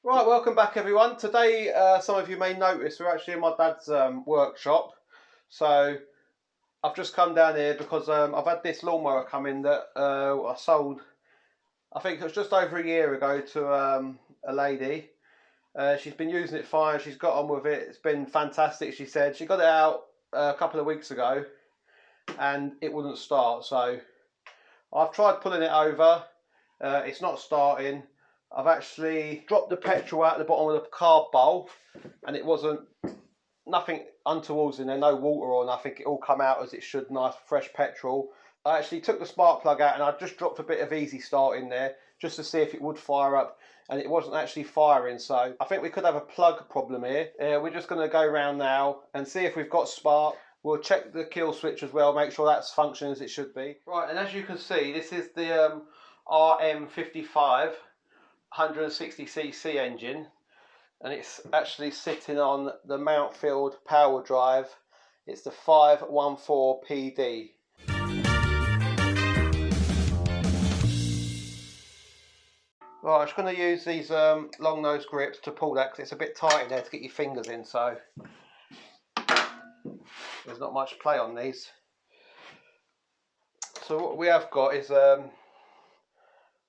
Right, welcome back everyone. Today, some of you may notice we're actually in my dad's workshop. So I've just come down here because I've had this lawnmower come in that I sold, I think it was just over a year ago, to a lady. She's been using it fine, she's got on with it, it's been fantastic, she said. She got it out a couple of weeks ago and it wouldn't start. So I've tried pulling it over, it's not starting. I've actually dropped the petrol out the bottom of the carb bowl and it wasn't, nothing untowards in there, no water or nothing, it all come out as it should, nice fresh petrol. I actually took the spark plug out and I just dropped a bit of easy start in there just to see if it would fire up, and it wasn't actually firing. So I think we could have a plug problem here. We're just going to go around now and see if we've got spark. We'll check the kill switch as well, make sure that's functioning as it should be. Right, and as you can see, this is the RM55 160cc engine, and it's actually sitting on the Mountfield power drive. It's the 514 PD. Right, I'm just going to use these long nose grips to pull that because it's a bit tight in there to get your fingers in, so there's not much play on these. So what we have got is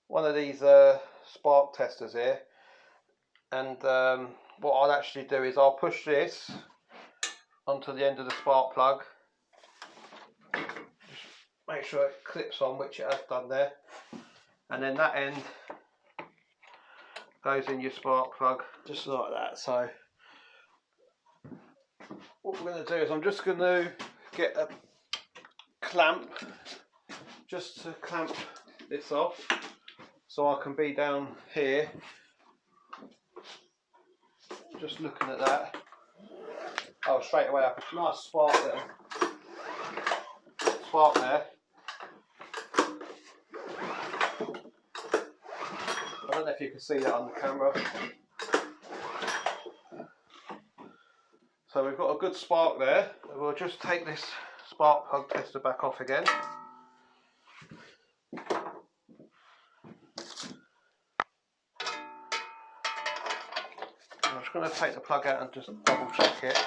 one of these spark testers here, and what I'll actually do is I'll push this onto the end of the spark plug, just make sure it clips on, which it has done there, and then that end goes in your spark plug just like that. So what we're going to do is I'm just going to get a clamp just to clamp this off so I can be down here just looking at that. Oh, straight away up, nice spark there. Spark there. I don't know if you can see that on the camera. So we've got a good spark there. We'll just take this spark plug tester back off again. I'm just going to take the plug out and just double check it.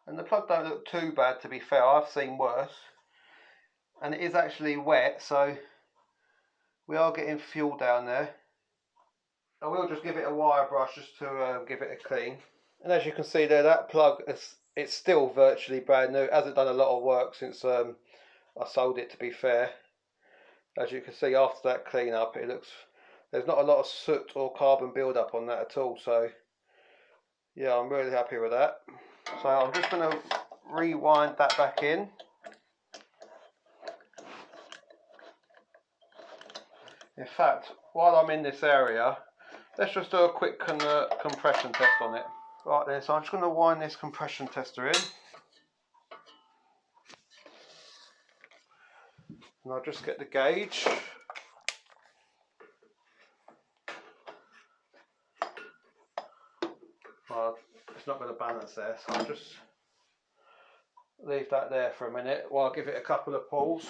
And the plug don't look too bad, to be fair. I've seen worse, and it is actually wet, so we are getting fuel down there. I will just give it a wire brush just to give it a clean. And as you can see there, that plug it's still virtually brand new. It hasn't done a lot of work since I sold it, to be fair. As you can see, after that clean up, it looks, there's not a lot of soot or carbon build up on that at all. So yeah, I'm really happy with that. So I'm just going to rewind that back in. In fact, while I'm in this area, let's just do a quick compression test on it. Right then, so I'm just going to wind this compression tester in. And I'll just get the gauge. Well, it's not going to balance there, so I'll just leave that there for a minute while I give it a couple of pulls.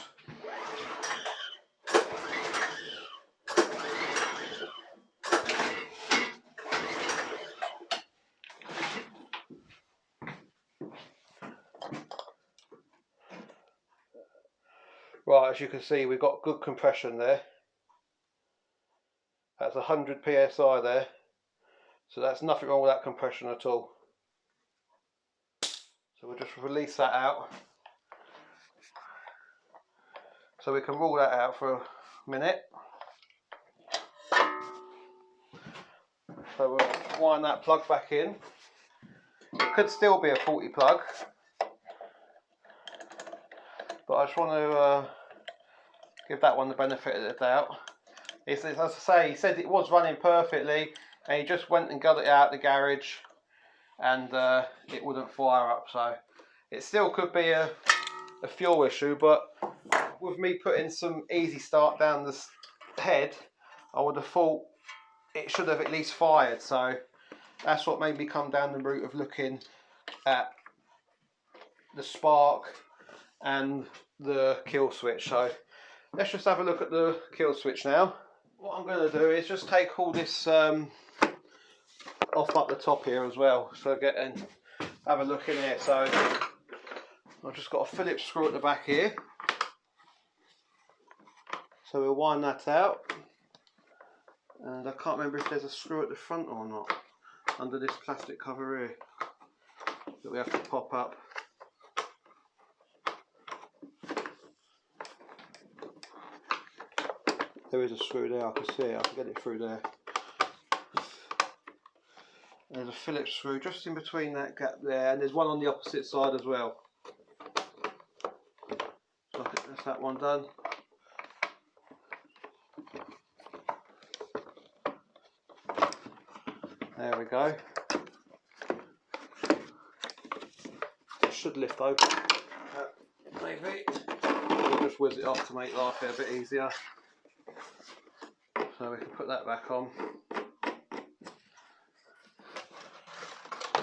Right, as you can see, we've got good compression there. That's 100 psi there, so that's nothing wrong with that compression at all. So we'll just release that out, so we can rule that out for a minute. So we'll wind that plug back in. It could still be a faulty plug, but I just want to give that one the benefit of the doubt. As I say, he said it was running perfectly, and he just went and got it out the garage, and it wouldn't fire up. So it still could be a fuel issue, but with me putting some easy start down the head, I would have thought it should have at least fired. So that's what made me come down the route of looking at the spark and the kill switch. So let's just have a look at the kill switch now. What I'm going to do is just take all this off up the top here as well, so get and have a look in here. So I've just got a Phillips screw at the back here, so we'll wind that out, and I can't remember if there's a screw at the front or not under this plastic cover here that we have to pop up. There is a screw there, I can see it, I can get it through there. There's a Phillips screw just in between that gap there, and there's one on the opposite side as well. So I think that's that one done. There we go. It should lift open. Maybe. We'll just whiz it off to make life a bit easier. So we can put that back on.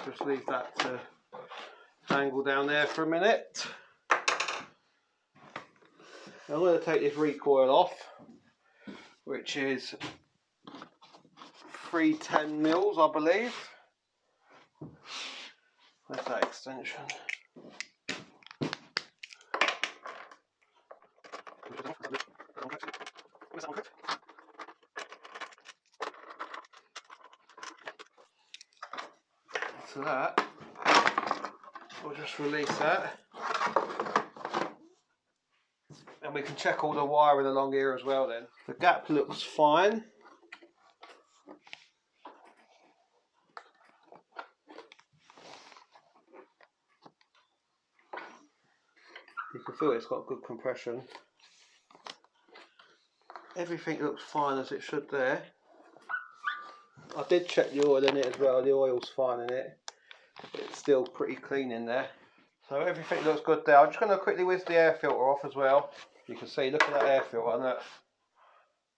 Just leave that to dangle down there for a minute. I'm going to take this recoil off, which is 310 mils, I believe. Where's that extension? So that, we'll just release that, and we can check all the wiring along here as well then. The gap looks fine. You can feel it's got good compression. Everything looks fine as it should there. I did check the oil in it as well, the oil's fine in it. It's still pretty clean in there. So everything looks good there. I'm just going to quickly whiz the air filter off as well. You can see, look at that air filter, and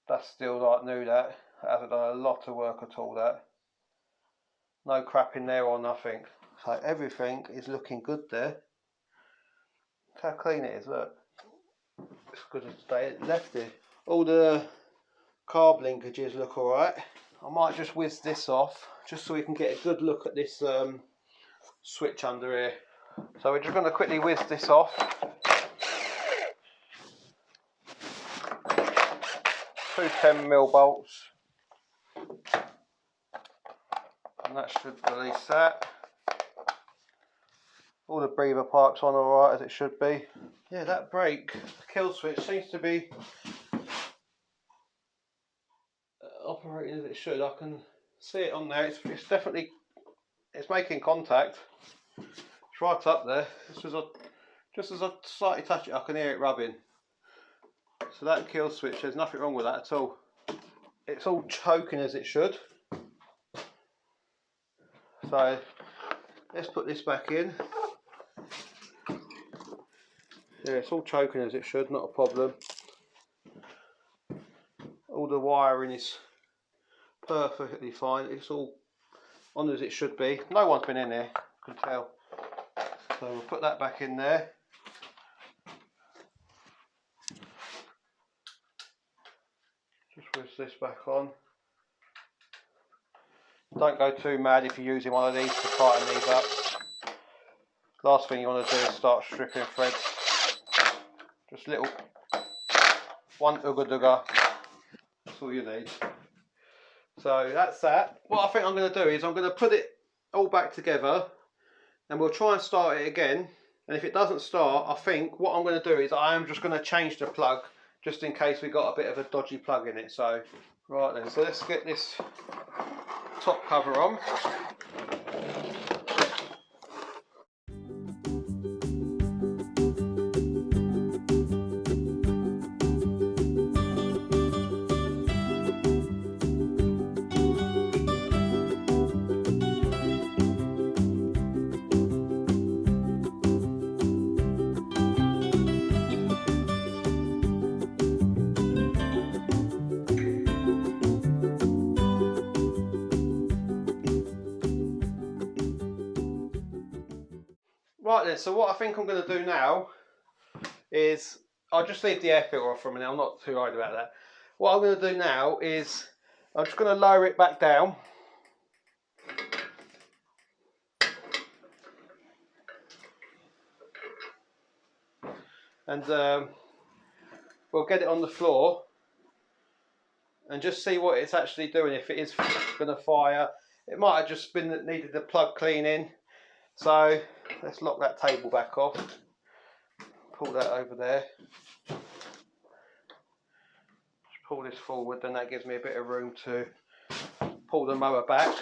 that's still like new, that hasn't done a lot of work at all, that. No crap in there or nothing. So everything is looking good there. Look how clean it is, look. It's good as they left it. All the carb linkages look alright. I might just whiz this off just so we can get a good look at this switch under here. So we're just going to quickly whiz this off. Two 10mm bolts, and that should release that. All the breather pipes on alright as it should be. Yeah, that brake kill switch seems to be operating as it should. I can see it on there. It's definitely, it's making contact. It's right up there. Just as I slightly touch it, I can hear it rubbing. So that kill switch, there's nothing wrong with that at all. It's all choking as it should. So let's put this back in. Yeah, it's all choking as it should, not a problem. All the wiring is perfectly fine. It's all on as it should be. No one's been in here, I can tell. So we'll put that back in there. Just whiz this back on. Don't go too mad if you're using one of these to tighten these up. Last thing you want to do is start stripping threads. Just little one ooga dooga. That's all you need. So that's that. What I think I'm going to do is I'm going to put it all back together, and we'll try and start it again. And if it doesn't start, I think what I'm going to do is I am just going to change the plug, just in case we got a bit of a dodgy plug in it. So right then, so let's get this top cover on. Right then, so what I think I'm going to do now is, I'll just leave the air filter off for a minute, I'm not too worried about that. What I'm going to do now is, I'm just going to lower it back down. And we'll get it on the floor and just see what it's actually doing. If it is going to fire, it might have just been that needed the plug cleaning. So let's lock that table back off, pull that over there, just pull this forward, then that gives me a bit of room to pull the mower back.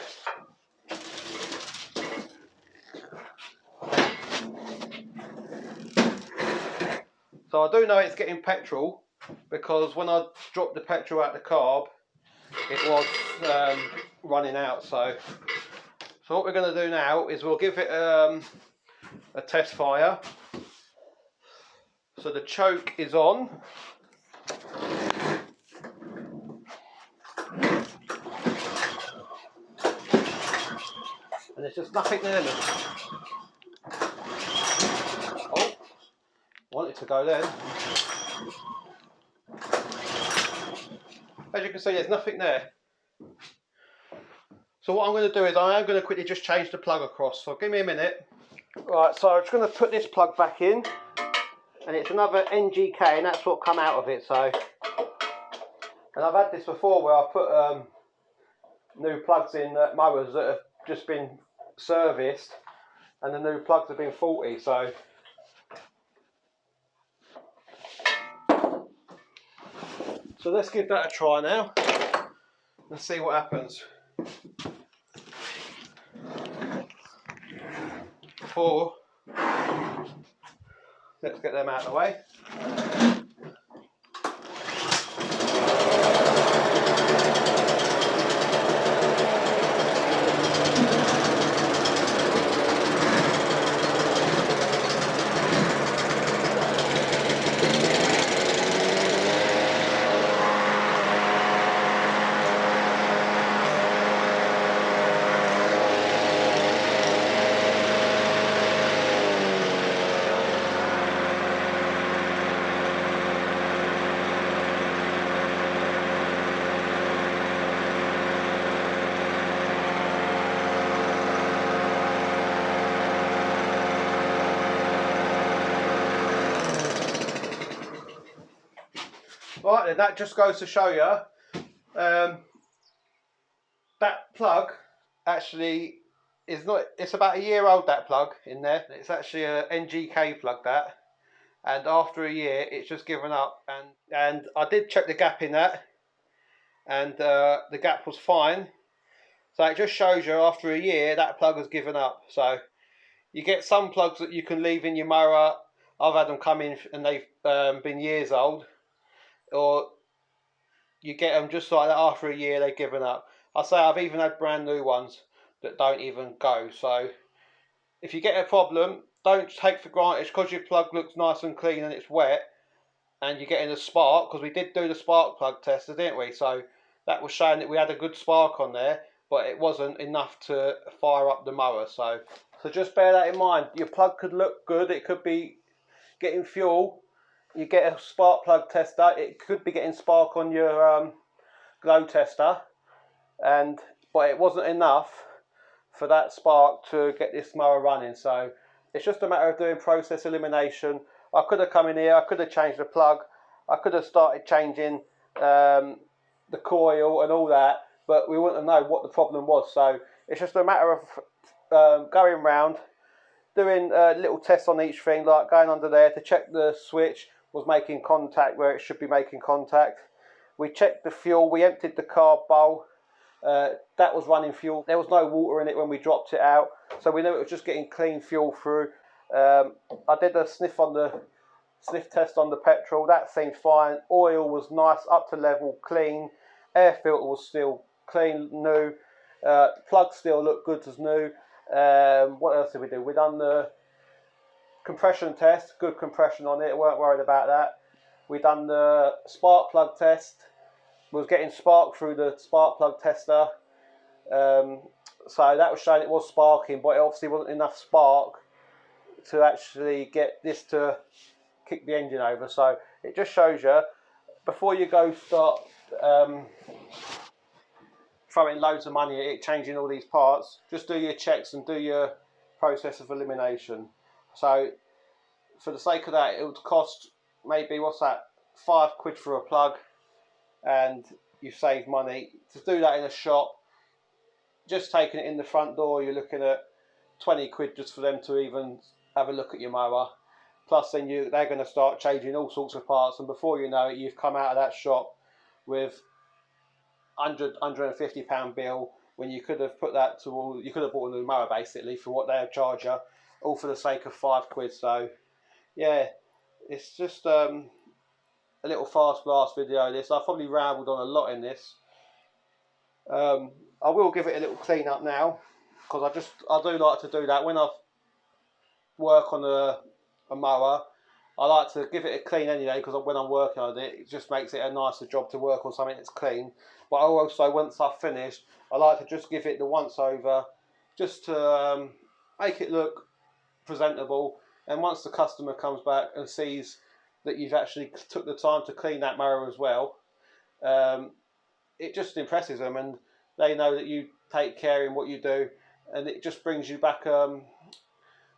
So I do know it's getting petrol, because when I dropped the petrol out the carb, it was running out. So what we're going to do now is we'll give it a test fire. So the choke is on. And there's just nothing there. Oh, want it to go then. As you can see, there's nothing there. So what I'm going to do is I am going to quickly just change the plug across. So give me a minute. Right, so I'm just going to put this plug back in, and it's another NGK, and that's what come out of it. So, and I've had this before where I put new plugs in mowers that have just been serviced, and the new plugs have been faulty. So let's give that a try now and see what happens. Let's get them out of the way. Right then, that just goes to show you that plug actually is not, it's about a year old, that plug in there. It's actually a NGK plug, that, and after a year it's just given up. And I did check the gap in that, and the gap was fine. So it just shows you after a year that plug has given up. So you get some plugs that you can leave in your mower. I've had them come in and they've been years old, or you get them just like that after a year they've given up. I say I've even had brand new ones that don't even go. So if you get a problem, don't take for granted because your plug looks nice and clean and it's wet and you're getting a spark, because we did do the spark plug tester, didn't we? So that was showing that we had a good spark on there, but it wasn't enough to fire up the mower. So just bear that in mind. Your plug could look good, it could be getting fuel. You get a spark plug tester, it could be getting spark on your glow tester, but it wasn't enough for that spark to get this mower running. So it's just a matter of doing process elimination. I could have come in here, I could have changed the plug, I could have started changing the coil and all that, but we wouldn't have known what the problem was. So it's just a matter of going round, doing little tests on each thing, like going under there to check the switch was making contact where it should be making contact. We checked the fuel, we emptied the carb bowl, that was running fuel. There was no water in it when we dropped it out, so we knew it was just getting clean fuel through. I did a sniff test on the petrol, that seemed fine. Oil was nice, up to level, clean. Air filter was still clean, new. Plug still looked good as new. What else did we do? We done the compression test, good compression on it, weren't worried about that. We done the spark plug test, was getting spark through the spark plug tester. So that was showing it was sparking, but it obviously wasn't enough spark to actually get this to kick the engine over. So it just shows you, before you go start throwing loads of money at it, changing all these parts, just do your checks and do your process of elimination. So for the sake of that, it would cost maybe, what's that, £5 for a plug, and you save money. To do that in a shop, just taking it in the front door, you're looking at £20 just for them to even have a look at your mower. Plus then they're going to start changing all sorts of parts, and before you know it, you've come out of that shop with £150 bill, when you could have put that to you could have bought a new mower basically for what they'll charge you, all for the sake of £5. So yeah, it's just a little fast blast video. This, I've probably rambled on a lot in this. I will give it a little clean up now, because I do like to do that when I work on a mower. I like to give it a clean anyway, because when I'm working on it, it just makes it a nicer job to work on something that's clean. But also, once I've finished, I like to just give it the once over, just to make it look presentable. And once the customer comes back and sees that you've actually took the time to clean that mower as well, it just impresses them, and they know that you take care in what you do, and it just brings you back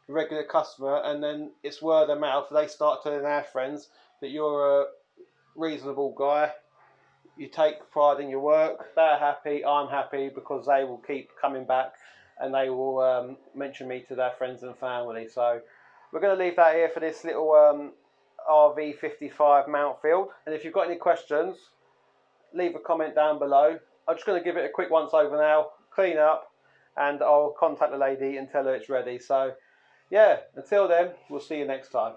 regular customer, and then it's word of mouth. They start telling their friends that you're a reasonable guy, you take pride in your work. They're happy, I'm happy, because they will keep coming back, and they will mention me to their friends and family. So we're going to leave that here for this little RV55 Mountfield. And if you've got any questions, leave a comment down below. I'm just going to give it a quick once over now, clean up, and I'll contact the lady and tell her it's ready. So yeah, until then, we'll see you next time.